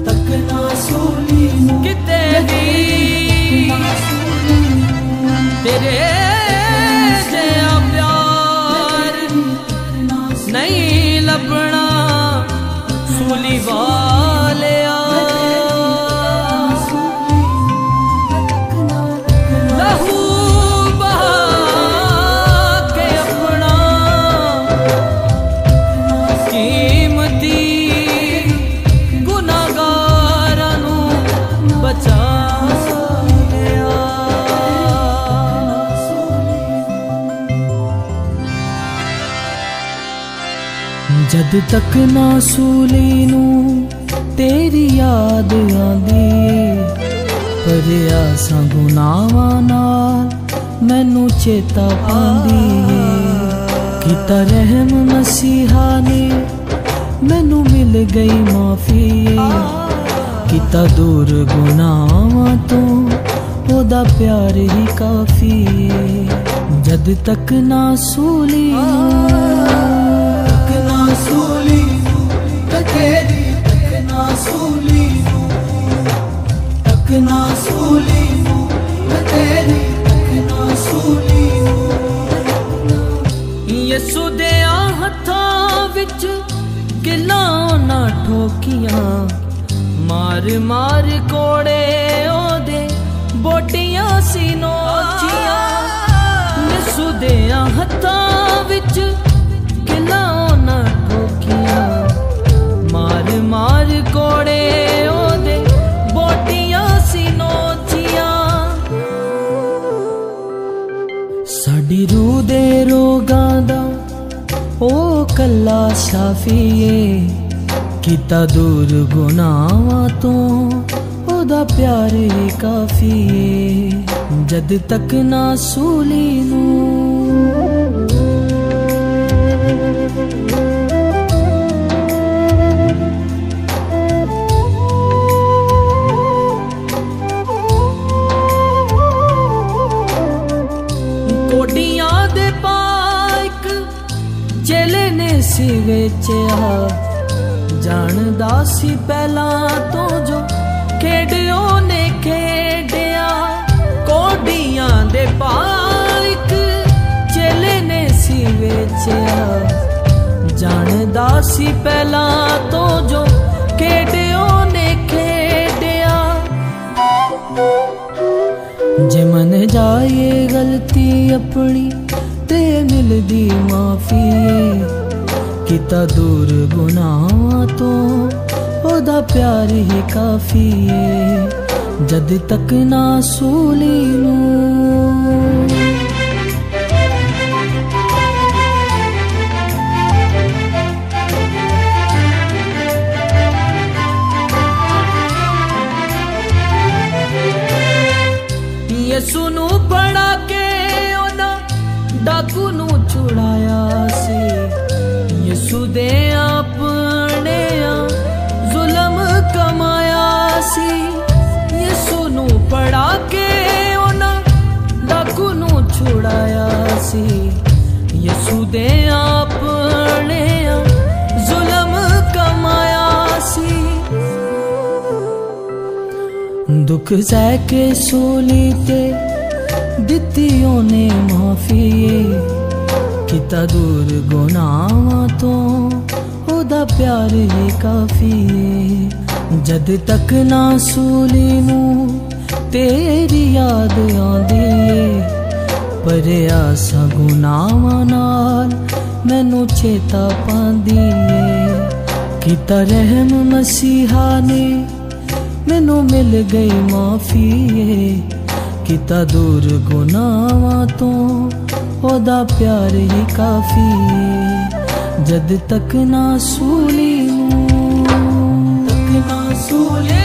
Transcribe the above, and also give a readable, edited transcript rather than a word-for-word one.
तकना सूली किते दी तेरे जया प्यार नहीं लभना सूली वालिया लहू बहा के अपना कीमती गुनाहगारां नू बचा लिया। जद तक ना सूली नू तेरी याद आंदी ए पर आसां गुनाहां नाल मैनू चेता पांदी ए। कीता रहम मसीहा ने मैनू मिल गई माफी ए। कीता दूर गुनाहां तो ओदा प्यार ही काफी ए। जद तक ना सूली सूली तेरी तकना सूली तेरी तकना सूली यसू दे हत्थां विच किलां ना ठोकियां मार मार कोड़े ओदे बोटियां सी नोचियां। यसू दे हत्थां विच किलां ना ठोकियां मार मार कोड़े ओदे बोटियां सी नोचियां। साडी रूह दे रोगां दा ओ कल्ला शाफी ए। कीता दूर गुनाहां तो ओदा प्यार ही काफी ए। जद तक ना सूली नू कोडियां दे पाइक चेले ने सी वेचिया जानदा सी पहला तो जो खेडियो ने खेडिया। कोडियां दे पाइक चेले ने सी वेचिया जानदा सी पहला तो जो खेडियो ने खेडिया। जे मन जाए गलती अपनी ते मिलदी माफी ए। कीता दूर गुनाहां तो ओदा प्यार ही काफी ए। जद तक ना सूली नू यसू नू पड़ा के ओना डाकू नू छुड़ाया सी। यसू दे अपने जुल्म कमाया सी। यसू नू पड़ा के ओना डाकू नू छुड़ाया सी। यसू दे अपने जुल्म कमाया सी। दुख सह के सूली ते दित्ती ओने माफी ए। कीता दूर गुनाहां तो ओदा प्यार ही काफी ए। जद तक ना सूली नू तेरी याद आंदी ए पर आसां गुनाहां नाल मैनू चेता पांदी ए। कीता रहम मसीहा ने मैनू मिल गई माफी ए। कीता दूर गुनाहां तो ओदा प्यार ही काफी ए। जद तक ना सूली तक ना सूली